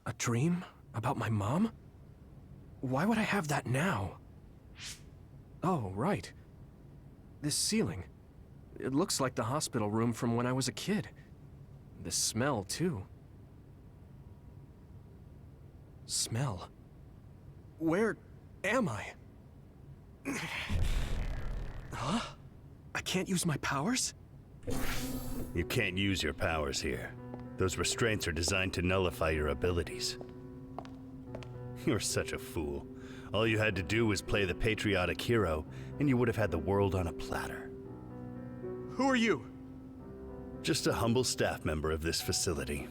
A dream? About my mom? Why would I have that now? Oh, right. This ceiling. It looks like the hospital room from when I was a kid. The smell, too. Smell? Where am I? Huh? I can't use my powers? You can't use your powers here. Those restraints are designed to nullify your abilities. You're such a fool. All you had to do was play the patriotic hero, and you would have had the world on a platter. Who are you? Just a humble staff member of this facility.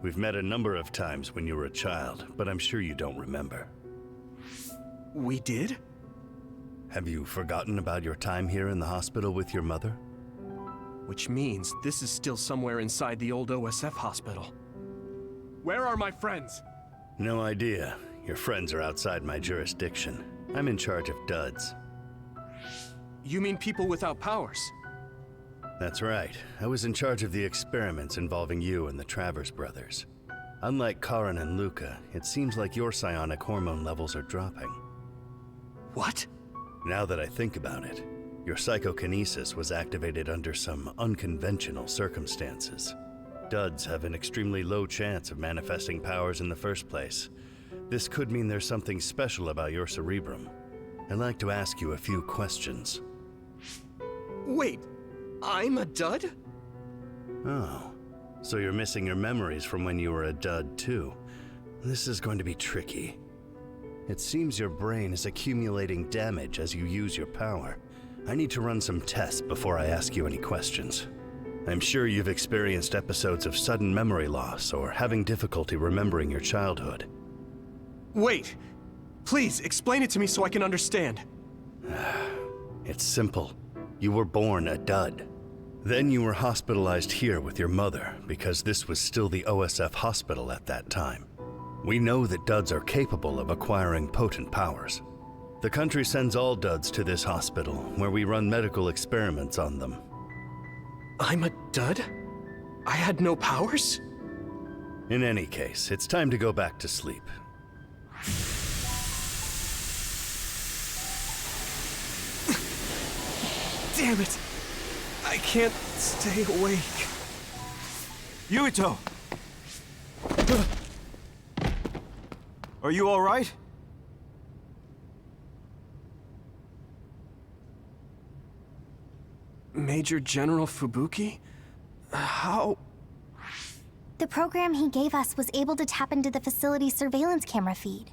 We've met a number of times when you were a child, but I'm sure you don't remember. We did? Have you forgotten about your time here in the hospital with your mother? Which means this is still somewhere inside the old OSF hospital. Where are my friends? No idea. Your friends are outside my jurisdiction. I'm in charge of duds. You mean people without powers? That's right. I was in charge of the experiments involving you and the Travers brothers. Unlike Karin and Luca, it seems like your psionic hormone levels are dropping. What? Now that I think about it, your psychokinesis was activated under some unconventional circumstances. Duds have an extremely low chance of manifesting powers in the first place. This could mean there's something special about your cerebrum. I'd like to ask you a few questions. Wait, I'm a dud? Oh, so you're missing your memories from when you were a dud too. This is going to be tricky. It seems your brain is accumulating damage as you use your power. I need to run some tests before I ask you any questions. I'm sure you've experienced episodes of sudden memory loss or having difficulty remembering your childhood. Wait, please explain it to me so I can understand. It's simple. You were born a dud. Then you were hospitalized here with your mother because this was still the OSF hospital at that time. We know that duds are capable of acquiring potent powers. The country sends all duds to this hospital where we run medical experiments on them. I'm a dud? I had no powers? In any case, it's time to go back to sleep. Damn it! I can't stay awake. Yuito! Are you all right? Major General Fubuki? How? The program he gave us was able to tap into the facility's surveillance camera feed.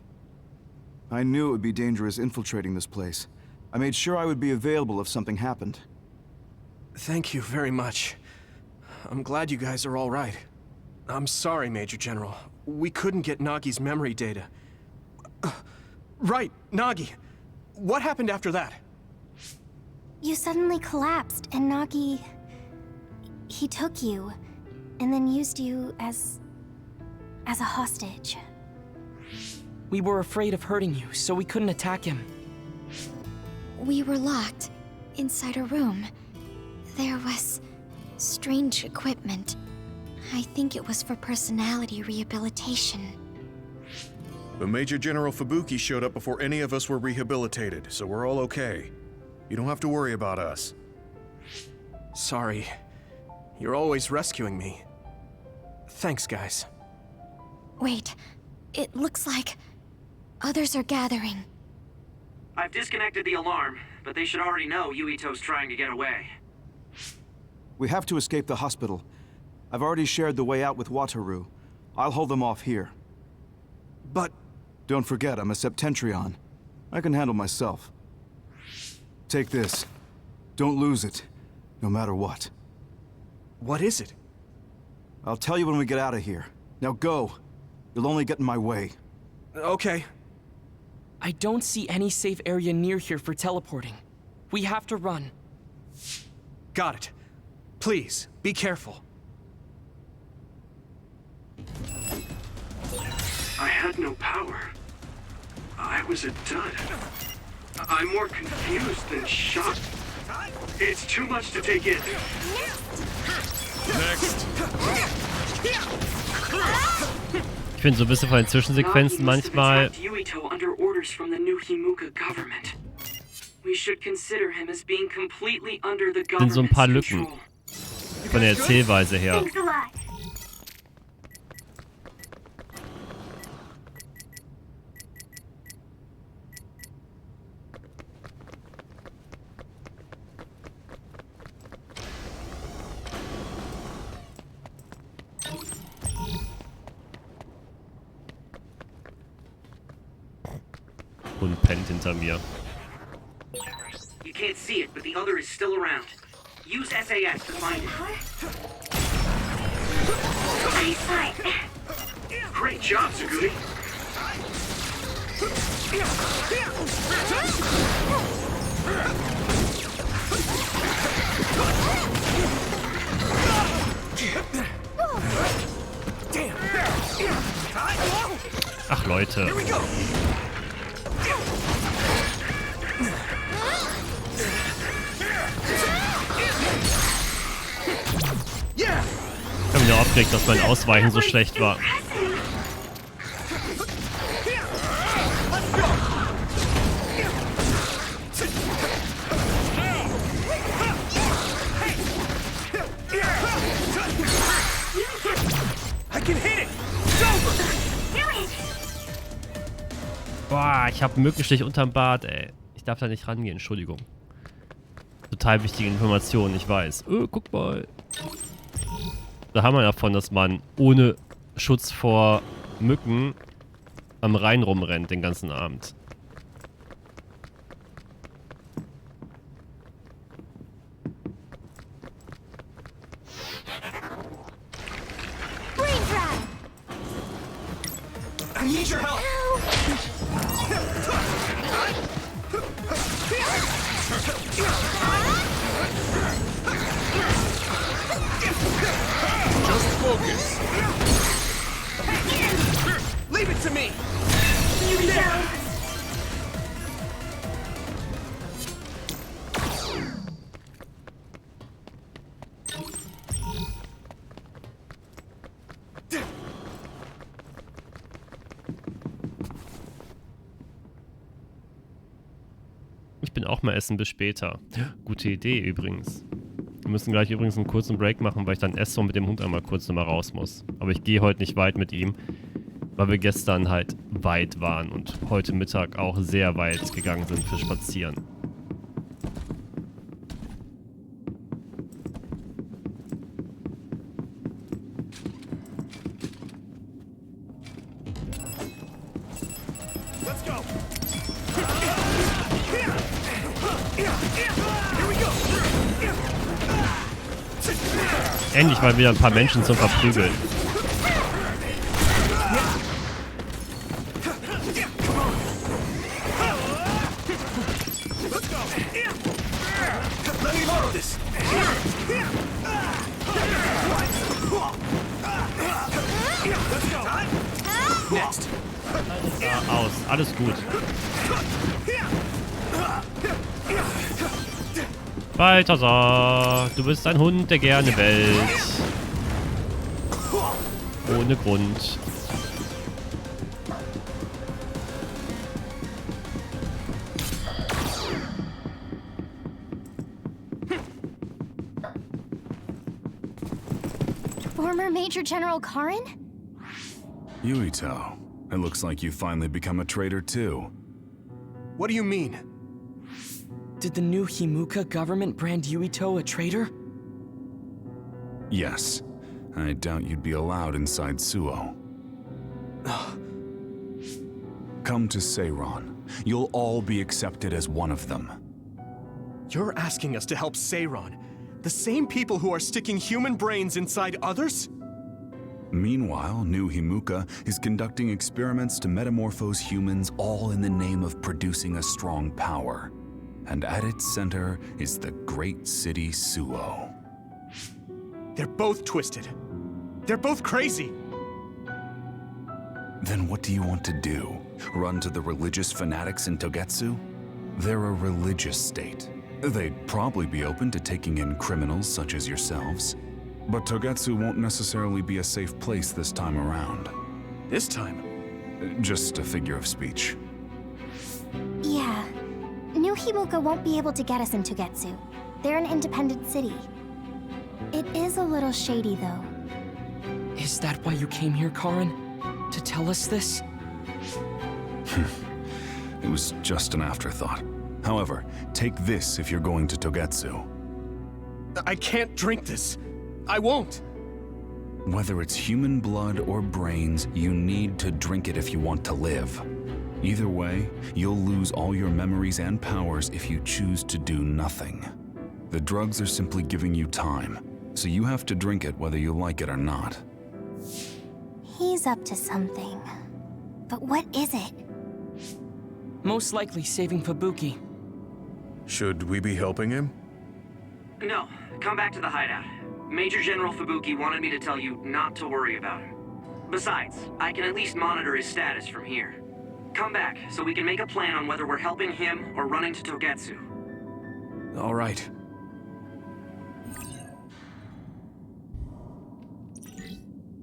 I knew it would be dangerous infiltrating this place. I made sure I would be available if something happened. Thank you very much. I'm glad you guys are all right. I'm sorry, Major General. We couldn't get Nagi's memory data. Right, Nagi. What happened after that? You suddenly collapsed, and Nagi... he took you, and then used you as a hostage. We were afraid of hurting you, so we couldn't attack him. We were locked inside a room. There was strange equipment. I think it was for personality rehabilitation. But Major General Fubuki showed up before any of us were rehabilitated, so we're all okay. You don't have to worry about us. Sorry. You're always rescuing me. Thanks, guys. Wait, it looks like others are gathering. I've disconnected the alarm, but they should already know Yuito's trying to get away. We have to escape the hospital. I've already shared the way out with Wataru. I'll hold them off here. But... Don't forget, I'm a Septentrion. I can handle myself. Take this. Don't lose it, no matter what. what is it? I'll tell you when we get out of here. Now go. You'll only get in my way. Okay. I don't see any safe area near here for teleporting. We have to run. Got it. Please, be careful. I had no power. I was a dud. I'm more confused than shocked. It's too much to take in. Next! Ich finde so ein bisschen von den Zwischensequenzen manchmal. Yuito under orders from the new Himuka government. We should consider him as being completely under the Sind so ein paar government's Lücken control. von der Erzählweise her. Thanks a lot. Und pennt hinter mir. You can't see it, but the other is still around. Use SAS to find it. Great job, Suguri. Ach Leute. Ich habe mich nur aufgeregt, dass mein Ausweichen so schlecht war. Boah, ich habe einen Mückenstich unterm Bart, ey. Ich darf da nicht rangehen, Entschuldigung. Total wichtige Informationen, ich weiß. Guck mal. Da haben wir davon, dass man ohne Schutz vor Mücken am Rhein rumrennt den ganzen Abend. I need your help. Just focus. Leave it to me. Ich bin auch mal essen, bis später. Gute Idee übrigens. Wir müssen gleich übrigens einen kurzen Break machen, weil ich dann esse und mit dem Hund einmal kurz nochmal raus muss. Aber ich gehe heute nicht weit mit ihm, weil wir gestern halt weit waren und heute Mittag auch sehr weit gegangen sind für Spazieren. Endlich mal wieder ein paar Menschen zum Verprügeln. Aus, alles gut. Weiter so. Du bist ein Hund, der gerne bellt. Ohne Grund. Former Major General Karin? Yuito, it looks like you finally become a traitor too. What do you mean? Did the new Himuka government brand Yuito a traitor? Yes. I doubt you'd be allowed inside Suo. Come to Seiron. You'll all be accepted as one of them. You're asking us to help Seiron, the same people who are sticking human brains inside others? Meanwhile, New Himuka is conducting experiments to metamorphose humans, all in the name of producing a strong power. And at its center is the great city Suo. They're both twisted. They're both crazy. Then what do you want to do? Run to the religious fanatics in Togetsu? They're a religious state. They'd probably be open to taking in criminals such as yourselves. But Togetsu won't necessarily be a safe place this time around. This time? Just a figure of speech. Yeah. New Himuka won't be able to get us in Togetsu. They're an independent city. It is a little shady, though. Is that why you came here, Karin? To tell us this? It was just an afterthought. However, take this if you're going to Togetsu. I can't drink this. I won't. Whether it's human blood or brains, you need to drink it if you want to live. Either way, you'll lose all your memories and powers if you choose to do nothing. The drugs are simply giving you time, so you have to drink it whether you like it or not. He's up to something. But what is it? Most likely saving Fubuki. Should we be helping him? No, come back to the hideout. Major General Fubuki wanted me to tell you not to worry about him. Besides, I can at least monitor his status from here. Come back, so we can make a plan on whether we're helping him or running to Togetsu. All right.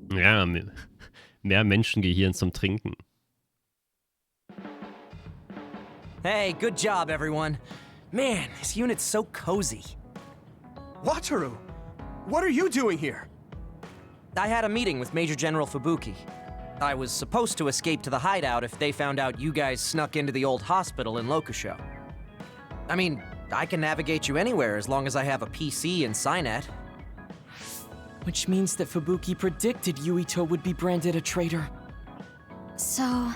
Ja, mehr Menschengehirn zum Trinken. Hey, good job, everyone. Man, this unit's so cozy. Wataru! What are you doing here? I had a meeting with Major General Fubuki. I was supposed to escape to the hideout if they found out you guys snuck into the old hospital in Lokusho. I mean, I can navigate you anywhere as long as I have a PC and Cynet. Which means that Fubuki predicted Yuito would be branded a traitor. So,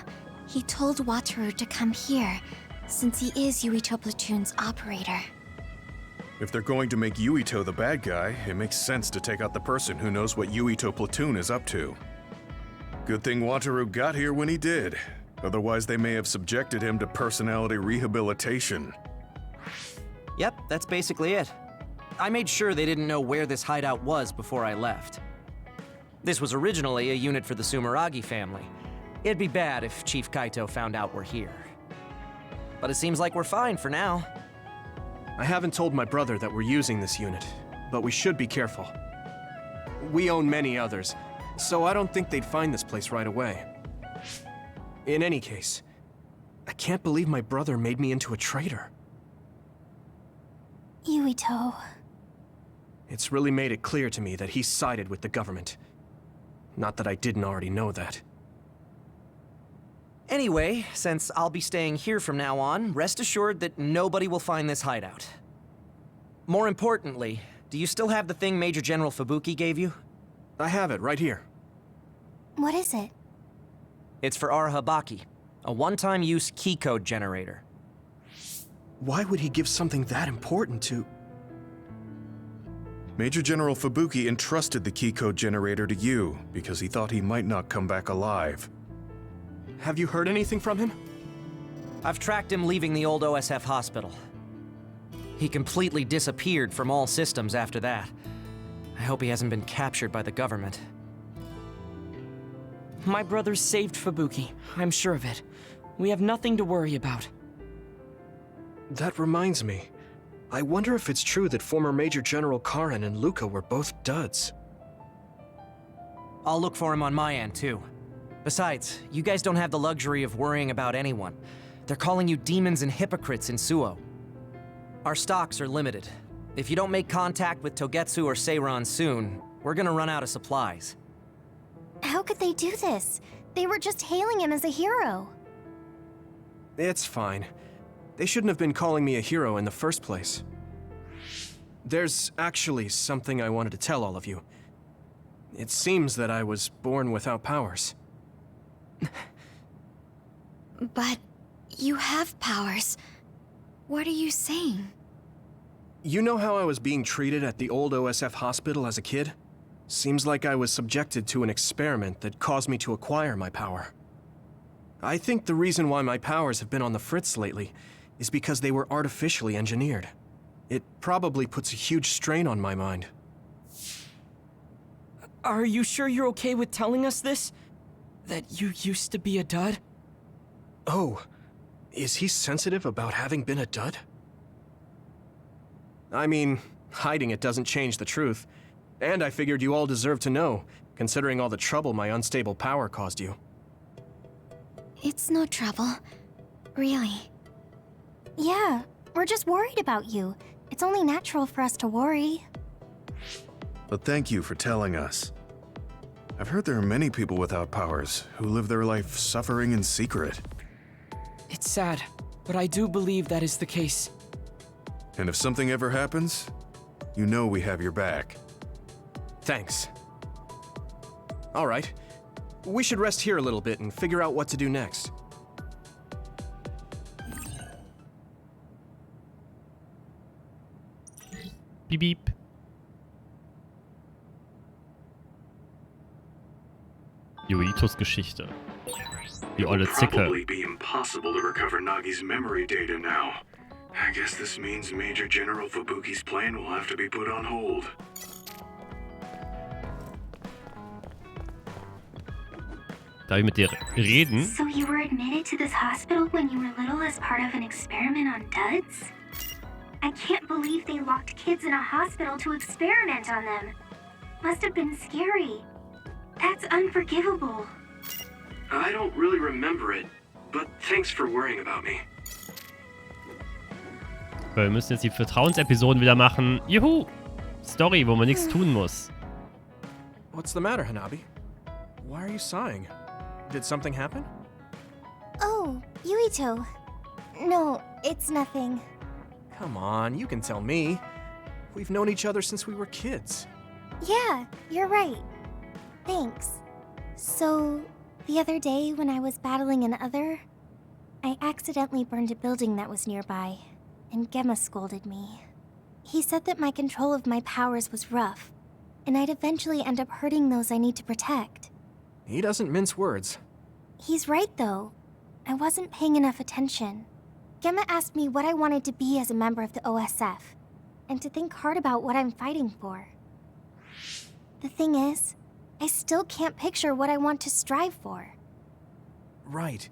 he told Wataru to come here, since he is Yuito Platoon's operator. If they're going to make Yuito the bad guy, it makes sense to take out the person who knows what Yuito Platoon is up to. Good thing Wataru got here when he did. Otherwise, they may have subjected him to personality rehabilitation. Yep, that's basically it. I made sure they didn't know where this hideout was before I left. This was originally a unit for the Sumeragi family. It'd be bad if Chief Kaito found out we're here. But it seems like we're fine for now. I haven't told my brother that we're using this unit, but we should be careful. We own many others, so I don't think they'd find this place right away. In any case, I can't believe my brother made me into a traitor. Yuito. It's really made it clear to me that he sided with the government. Not that I didn't already know that. Anyway, since I'll be staying here from now on, rest assured that nobody will find this hideout. More importantly, do you still have the thing Major General Fubuki gave you? I have it right here. What is it? It's for Arahabaki, a one-time use key code generator. Why would he give something that important to... Major General Fubuki entrusted the key code generator to you because he thought he might not come back alive. Have you heard anything from him? I've tracked him leaving the old OSF hospital. He completely disappeared from all systems after that. I hope he hasn't been captured by the government. My brother saved Fubuki, I'm sure of it. We have nothing to worry about. That reminds me. I wonder if it's true that former Major General Karin and Luca were both duds. I'll look for him on my end, too. Besides, you guys don't have the luxury of worrying about anyone. They're calling you demons and hypocrites in Suo. Our stocks are limited. If you don't make contact with Togetsu or Seiran soon, we're gonna run out of supplies. How could they do this? They were just hailing him as a hero. It's fine. They shouldn't have been calling me a hero in the first place. There's actually something I wanted to tell all of you. It seems that I was born without powers. But you have powers. What are you saying? You know how I was being treated at the old OSF hospital as a kid? Seems like I was subjected to an experiment that caused me to acquire my power. I think the reason why my powers have been on the fritz lately is because they were artificially engineered. It probably puts a huge strain on my mind. Are you sure you're okay with telling us this? That you used to be a dud? Oh, is he sensitive about having been a dud? I mean, hiding it doesn't change the truth. And I figured you all deserve to know, considering all the trouble my unstable power caused you. It's no trouble. Really. Yeah, we're just worried about you. It's only natural for us to worry. But thank you for telling us. I've heard there are many people without powers who live their life suffering in secret. It's sad, but I do believe that is the case. And if something ever happens, you know we have your back. Thanks. All right. We should rest here a little bit and figure out what to do next. Beep beep. Yuitos Geschichte. Die olle It'll Zicke. probably be impossible to recover Nagi's memory data now. I guess this means Major General Fubuki's plan will have to be put on hold. Darf ich mit dir reden? So you were admitted to this hospital when you were little as part of an experiment on duds? I can't believe they locked kids in a hospital to experiment on them. Must have been scary. That's unforgivable. I don't really remember it, but thanks for worrying about me. Wir müssen jetzt die Vertrauensepisoden wieder machen. Juhu! Story, wo man nichts tun muss. What's the matter, Hanabi? Why are you sighing? Did something happen? Oh, Yuito. No, it's nothing. Come on, you can tell me. We've known each other since we were kids. Yeah, you're right. Thanks. So, the other day when I was battling an other, I accidentally burned a building that was nearby, and Gemma scolded me. He said that my control of my powers was rough, and I'd eventually end up hurting those I need to protect. He doesn't mince words. He's right, though. I wasn't paying enough attention. Gemma asked me what I wanted to be as a member of the OSF, and to think hard about what I'm fighting for. The thing is, I still can't picture what I want to strive for. Right.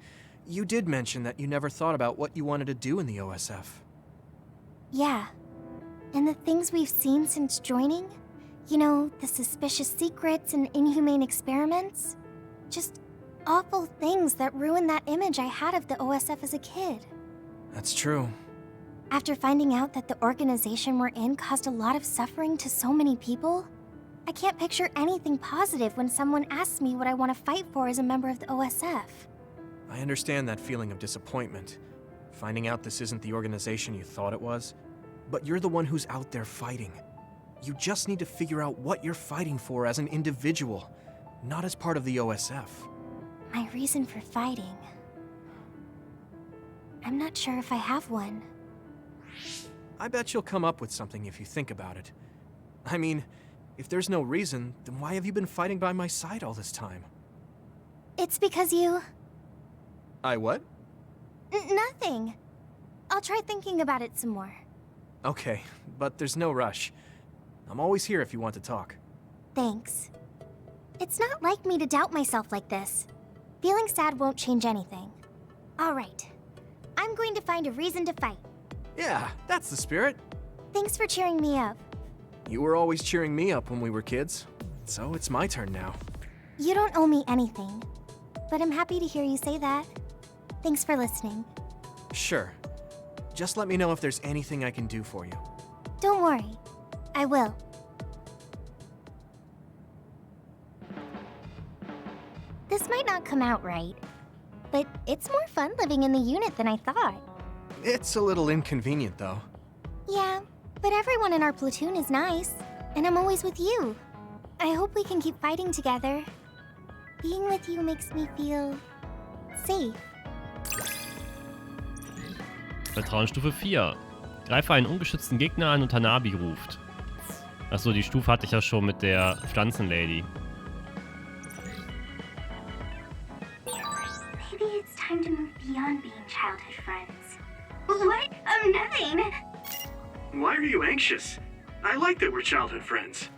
You did mention that you never thought about what you wanted to do in the OSF. Yeah. And the things we've seen since joining? You know, the suspicious secrets and inhumane experiments? Just awful things that ruined that image I had of the OSF as a kid. That's true. After finding out that the organization we're in caused a lot of suffering to so many people, I can't picture anything positive when someone asks me what I want to fight for as a member of the OSF. I understand that feeling of disappointment. Finding out this isn't the organization you thought it was. But you're the one who's out there fighting. You just need to figure out what you're fighting for as an individual, not as part of the OSF. My reason for fighting... I'm not sure if I have one. I bet you'll come up with something if you think about it. I mean, if there's no reason, then why have you been fighting by my side all this time? It's because you... I what? Nothing. I'll try thinking about it some more. Okay, but there's no rush. I'm always here if you want to talk. Thanks. It's not like me to doubt myself like this. Feeling sad won't change anything. All right. I'm going to find a reason to fight. Yeah, that's the spirit. Thanks for cheering me up. You were always cheering me up when we were kids, so it's my turn now. You don't owe me anything, but I'm happy to hear you say that. Thanks for listening. Sure. Just let me know if there's anything I can do for you. Don't worry. I will. This might not come out right, but it's more fun living in the unit than I thought. It's a little inconvenient, though. Yeah, but everyone in our platoon is nice, and I'm always with you. I hope we can keep fighting together. Being with you makes me feel... safe. Vertrauensstufe 4. Greife einen ungeschützten Gegner an und Hanabi ruft. Achso, die Stufe hatte ich ja schon mit der Pflanzenlady. Maybe it's time to move beyond being childhood friends. What? Nothing. Why are you anxious? I like that we're childhood friends.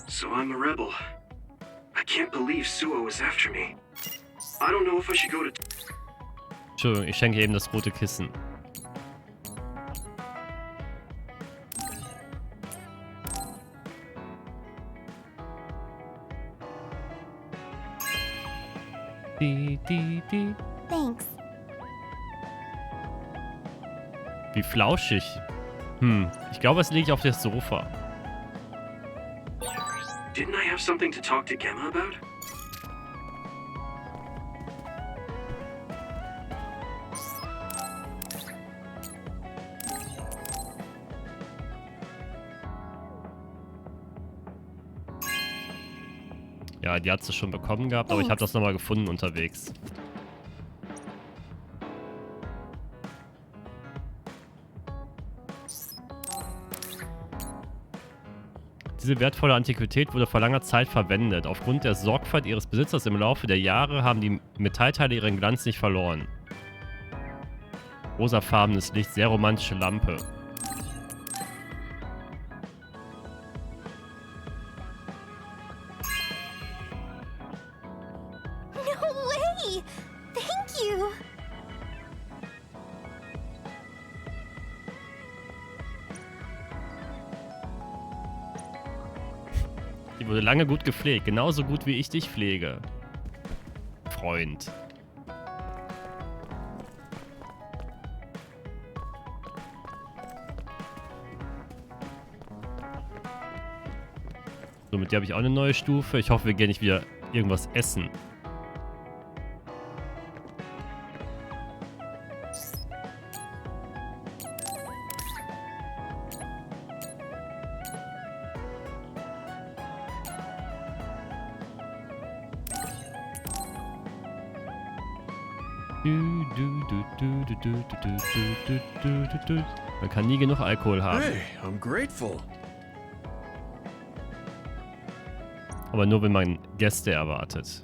So I'm a rebel. I can't believe Suo is after me. I don't know if I should go to... Entschuldigung, ich schenke eben das rote Kissen. Die. Thanks. Wie flauschig. Ich glaube, es liegt auf dem Sofa. Didn't I have something to talk to Gemma about? Ja, die hat sie schon bekommen gehabt, aber ich habe das nochmal gefunden unterwegs. Diese wertvolle Antiquität wurde vor langer Zeit verwendet. Aufgrund der Sorgfalt ihres Besitzers im Laufe der Jahre haben die Metallteile ihren Glanz nicht verloren. Rosafarbenes Licht, sehr romantische Lampe. No way! Thank you! Die wurde lange gut gepflegt, genauso gut wie ich dich pflege. Freund. So, mit der habe ich auch eine neue Stufe. Ich hoffe, wir gehen nicht wieder irgendwas essen. Man kann nie genug Alkohol haben. Hey, I'm grateful. Aber nur, wenn man Gäste erwartet.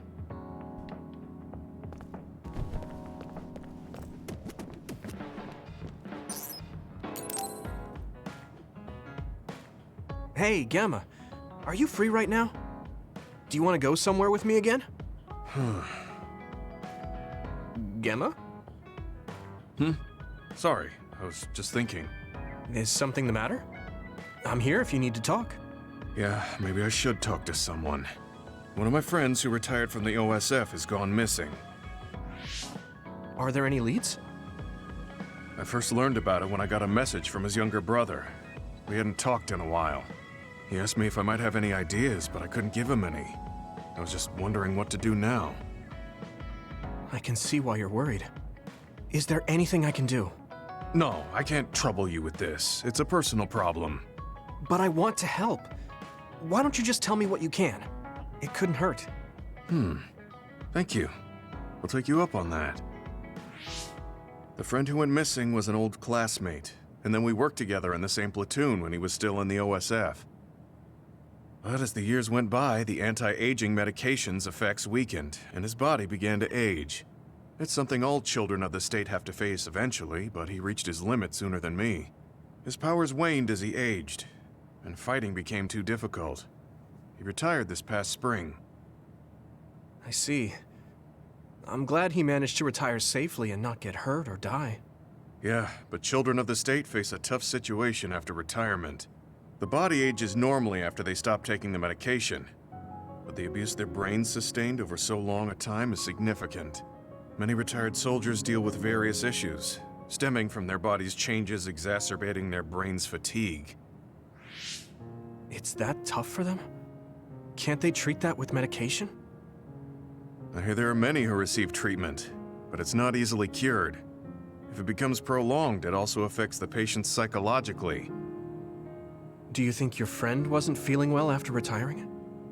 Hey, Gemma. Are you free right now? Do you want to go somewhere with me again? Gemma? Sorry, I was just thinking. Is something the matter? I'm here if you need to talk. Yeah, maybe I should talk to someone. One of my friends who retired from the OSF has gone missing. Are there any leads? I first learned about it when I got a message from his younger brother. We hadn't talked in a while. He asked me if I might have any ideas, but I couldn't give him any. I was just wondering what to do now. I can see why you're worried. Is there anything I can do? No, I can't trouble you with this. It's a personal problem. But I want to help. Why don't you just tell me what you can? It couldn't hurt. Thank you. I'll take you up on that. The friend who went missing was an old classmate, and then we worked together in the same platoon when he was still in the OSF. But as the years went by, the anti-aging medication's effects weakened, and his body began to age. It's something all children of the state have to face eventually, but he reached his limit sooner than me. His powers waned as he aged, and fighting became too difficult. He retired this past spring. I see. I'm glad he managed to retire safely and not get hurt or die. Yeah, but children of the state face a tough situation after retirement. The body ages normally after they stop taking the medication, but the abuse their brains sustained over so long a time is significant. Many retired soldiers deal with various issues, stemming from their body's changes exacerbating their brain's fatigue. It's that tough for them? Can't they treat that with medication? I hear there are many who receive treatment, but it's not easily cured. If it becomes prolonged, it also affects the patient psychologically. Do you think your friend wasn't feeling well after retiring?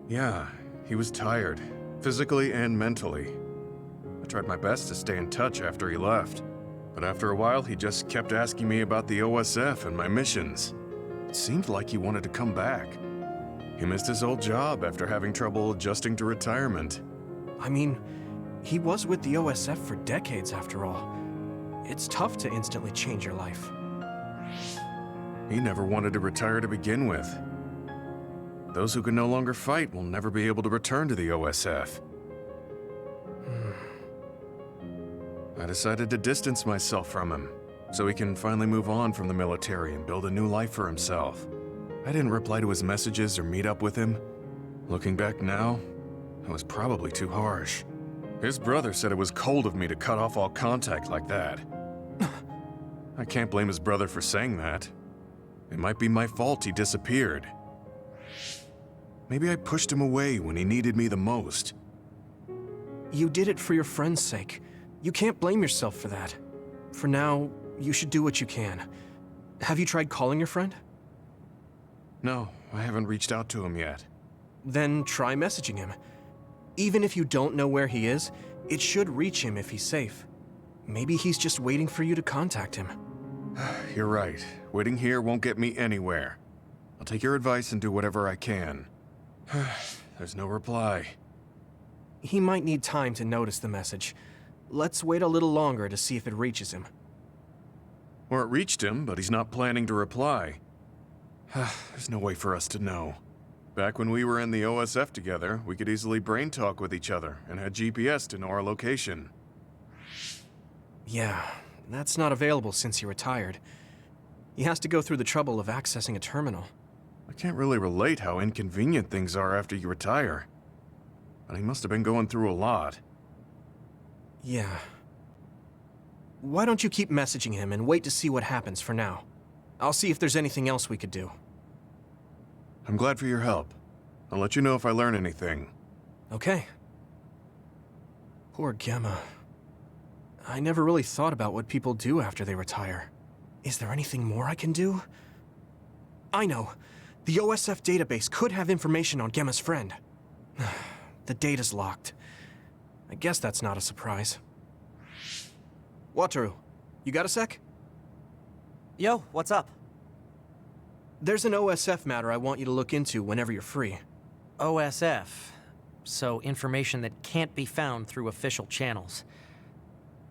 Yeah, he was tired, physically and mentally. I tried my best to stay in touch after he left, but after a while he just kept asking me about the OSF and my missions. It seemed like he wanted to come back. He missed his old job after having trouble adjusting to retirement. I mean, he was with the OSF for decades after all. It's tough to instantly change your life. He never wanted to retire to begin with. Those who can no longer fight will never be able to return to the OSF. I decided to distance myself from him, so he can finally move on from the military and build a new life for himself. I didn't reply to his messages or meet up with him. Looking back now, I was probably too harsh. His brother said it was cold of me to cut off all contact like that. I can't blame his brother for saying that. It might be my fault he disappeared. Maybe I pushed him away when he needed me the most. You did it for your friend's sake. You can't blame yourself for that. For now, you should do what you can. Have you tried calling your friend? No, I haven't reached out to him yet. Then try messaging him. Even if you don't know where he is, it should reach him if he's safe. Maybe he's just waiting for you to contact him. You're right. Waiting here won't get me anywhere. I'll take your advice and do whatever I can. There's no reply. He might need time to notice the message. Let's wait a little longer to see if it reaches him. Or it reached him, but he's not planning to reply. There's no way for us to know. Back when we were in the OSF together, we could easily brain talk with each other and had GPS to know our location. Yeah, that's not available since he retired. He has to go through the trouble of accessing a terminal. I can't really relate how inconvenient things are after you retire. But he must have been going through a lot. Yeah. Why don't you keep messaging him and wait to see what happens for now? I'll see if there's anything else we could do. I'm glad for your help. I'll let you know if I learn anything. Okay. Poor Gemma. I never really thought about what people do after they retire. Is there anything more I can do? I know. The OSF database could have information on Gemma's friend. The data's locked. I guess that's not a surprise. Wataru, you got a sec? Yo, what's up? There's an OSF matter I want you to look into whenever you're free. OSF. So information that can't be found through official channels.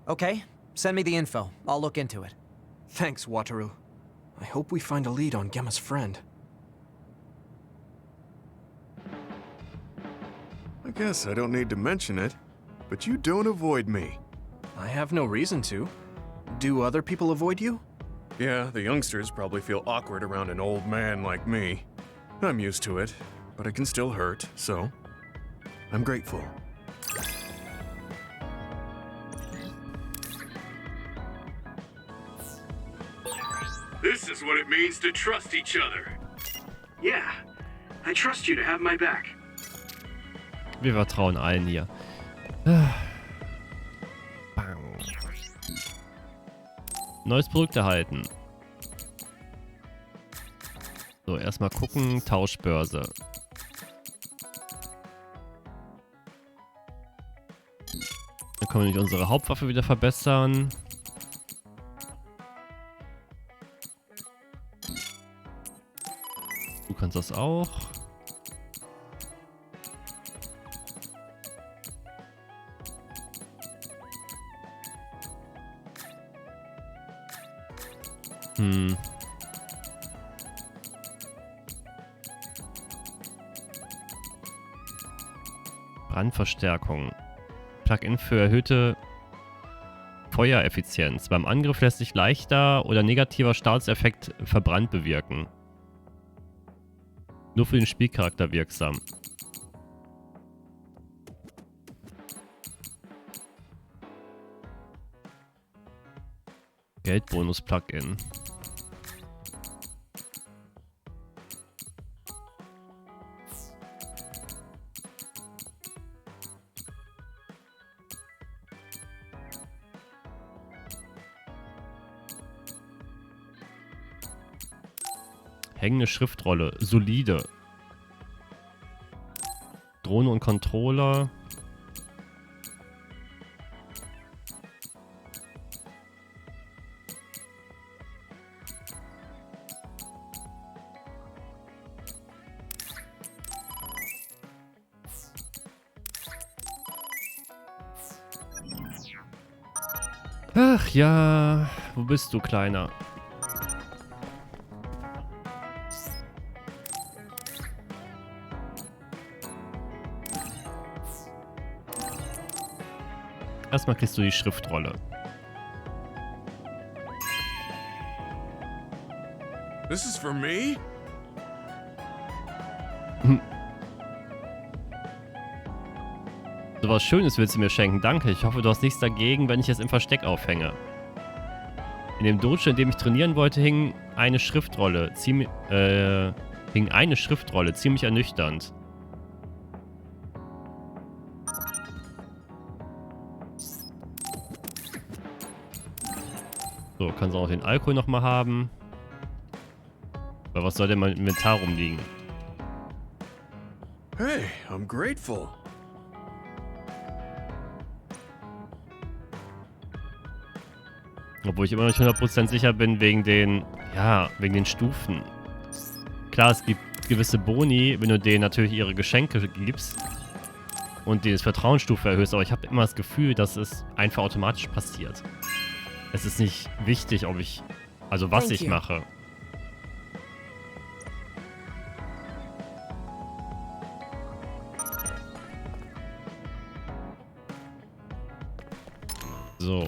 Okay, send me the info. I'll look into it. Thanks, Wataru. I hope we find a lead on Gemma's friend. I guess I don't need to mention it, but you don't avoid me. I have no reason to. Do other people avoid you? Yeah, the youngsters probably feel awkward around an old man like me. I'm used to it, but it can still hurt, so I'm grateful. This is what it means to trust each other. Yeah, I trust you to have my back. Wir vertrauen allen hier. Neues Produkt erhalten. So, erstmal gucken. Tauschbörse. Dann können wir nicht unsere Hauptwaffe wieder verbessern. Du kannst das auch. Brandverstärkung. Plugin für erhöhte Feuereffizienz. Beim Angriff lässt sich leichter oder negativer Statuseffekt verbrannt bewirken. Nur für den Spielcharakter wirksam. Geldbonus-Plugin. Hängende Schriftrolle. Solide. Drohne und Controller. Ach ja, wo bist du, Kleiner? Erstmal kriegst du die Schriftrolle. This is for me? So was Schönes willst du mir schenken, danke. Ich hoffe, du hast nichts dagegen, wenn ich es im Versteck aufhänge. In dem Deutsch, in dem ich trainieren wollte, hing eine Schriftrolle. Ziemlich ernüchternd. So, kannst du auch den Alkohol nochmal haben. Aber was soll denn mein Inventar rumliegen? Hey, I'm grateful. Obwohl ich immer noch nicht 100% sicher bin wegen den, wegen den Stufen. Klar, es gibt gewisse Boni, wenn du denen natürlich ihre Geschenke gibst und die Vertrauensstufe erhöhst, aber ich habe immer das Gefühl, dass es einfach automatisch passiert. Es ist nicht wichtig, ob ich, also was ich mache. So.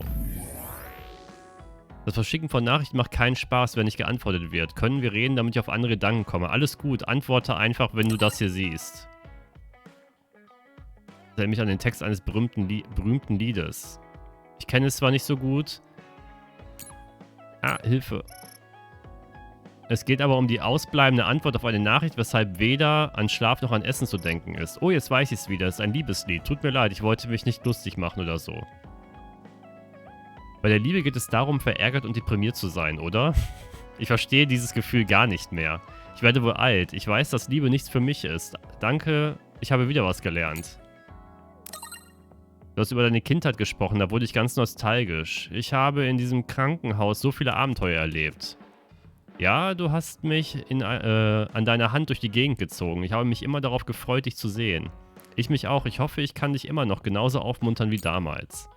Das Verschicken von Nachrichten macht keinen Spaß, wenn nicht geantwortet wird. Können wir reden, damit ich auf andere Gedanken komme? Alles gut, antworte einfach, wenn du das hier siehst. Das erinnert mich an den Text eines berühmten Liedes. Ich kenne es zwar nicht so gut. Hilfe. Es geht aber um die ausbleibende Antwort auf eine Nachricht, weshalb weder an Schlaf noch an Essen zu denken ist. Oh, jetzt weiß ich es wieder. Es ist ein Liebeslied. Tut mir leid, ich wollte mich nicht lustig machen oder so. Bei der Liebe geht es darum, verärgert und deprimiert zu sein, oder? Ich verstehe dieses Gefühl gar nicht mehr. Ich werde wohl alt. Ich weiß, dass Liebe nichts für mich ist. Danke, ich habe wieder was gelernt. Du hast über deine Kindheit gesprochen, da wurde ich ganz nostalgisch. Ich habe in diesem Krankenhaus so viele Abenteuer erlebt. Ja, du hast mich an deiner Hand durch die Gegend gezogen. Ich habe mich immer darauf gefreut, dich zu sehen. Ich mich auch. Ich hoffe, ich kann dich immer noch genauso aufmuntern wie damals.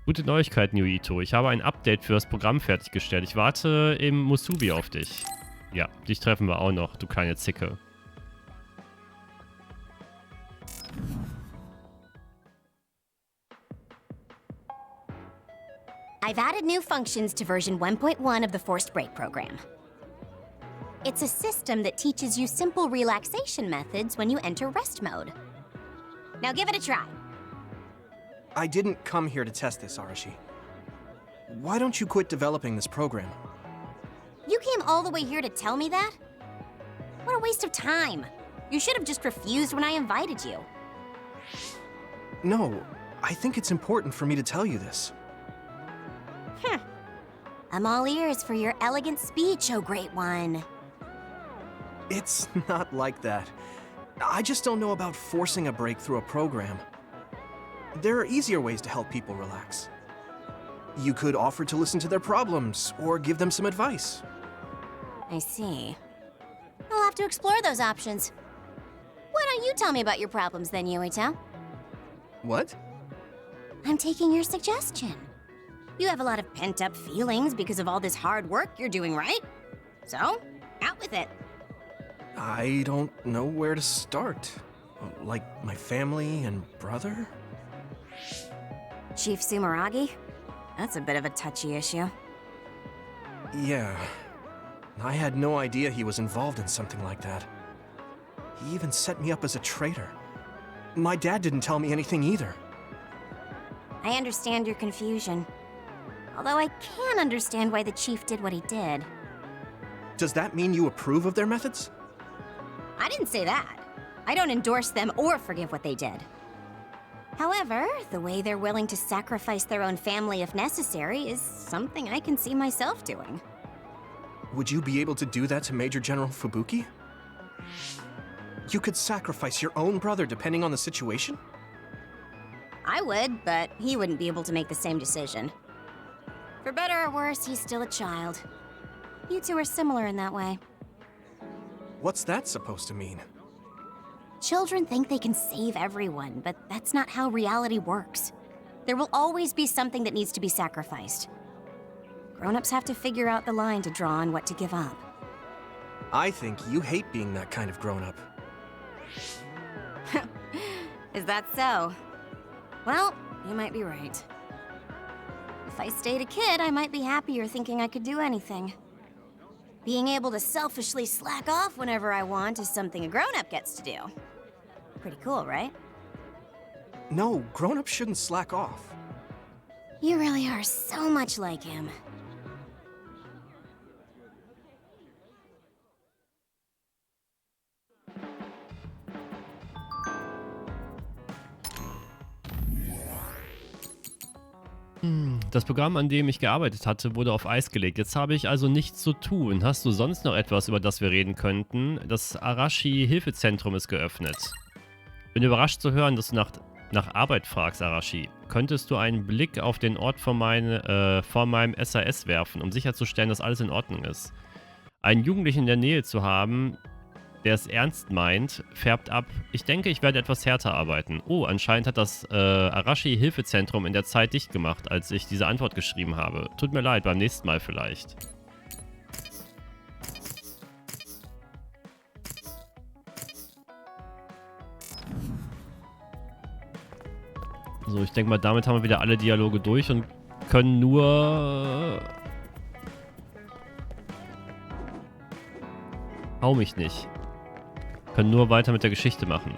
Gute Neuigkeiten, Yuito. Ich habe ein Update für das Programm fertiggestellt. Ich warte im Musubi auf dich. Ja, dich treffen wir auch noch, du kleine Zicke. I've added new functions to version 1.1 of the Forced Break program. It's a system that teaches you simple relaxation methods when you enter rest mode. Now give it a try. I didn't come here to test this, Arashi. Why don't you quit developing this program? You came all the way here to tell me that? What a waste of time. You should have just refused when I invited you. No, I think it's important for me to tell you this. I'm all ears for your elegant speech, oh great one. It's not like that. I just don't know about forcing a break through a program. There are easier ways to help people relax. You could offer to listen to their problems, or give them some advice. I see. I'll have to explore those options. Why don't you tell me about your problems then, Yuito? What? I'm taking your suggestion. You have a lot of pent-up feelings because of all this hard work you're doing, right? So, out with it. I don't know where to start. Like my family and brother? Chief Sumeragi? That's a bit of a touchy issue. Yeah. I had no idea he was involved in something like that. He even set me up as a traitor. My dad didn't tell me anything either. I understand your confusion. Although I can understand why the chief did what he did. Does that mean you approve of their methods? I didn't say that. I don't endorse them or forgive what they did. However, the way they're willing to sacrifice their own family if necessary is something I can see myself doing. Would you be able to do that to Major General Fubuki? You could sacrifice your own brother depending on the situation? I would, but he wouldn't be able to make the same decision. For better or worse, he's still a child. You two are similar in that way. What's that supposed to mean? Children think they can save everyone, but that's not how reality works. There will always be something that needs to be sacrificed. Grown-ups have to figure out the line to draw on what to give up. I think you hate being that kind of grown-up. Is that so? Well, you might be right. If I stayed a kid, I might be happier thinking I could do anything. Being able to selfishly slack off whenever I want is something a grown-up gets to do. Pretty cool, right? No, grown-ups shouldn't slack off. You really are so much like him. Das Programm, an dem ich gearbeitet hatte, wurde auf Eis gelegt. Jetzt habe ich also nichts zu tun. Hast du sonst noch etwas, über das wir reden könnten? Das Arashi-Hilfezentrum ist geöffnet. Bin überrascht zu hören, dass du nach Arbeit fragst, Arashi. Könntest du einen Blick auf den Ort vor meinem SAS werfen, um sicherzustellen, dass alles in Ordnung ist? Einen Jugendlichen in der Nähe zu haben, der es ernst meint, färbt ab. Ich denke, ich werde etwas härter arbeiten. Oh, anscheinend hat das Arashi-Hilfezentrum in der Zeit dicht gemacht, als ich diese Antwort geschrieben habe. Tut mir leid, beim nächsten Mal vielleicht. So, ich denke mal, damit haben wir wieder alle Dialoge durch und können nur... Hau mich nicht. Können nur weiter mit der Geschichte machen.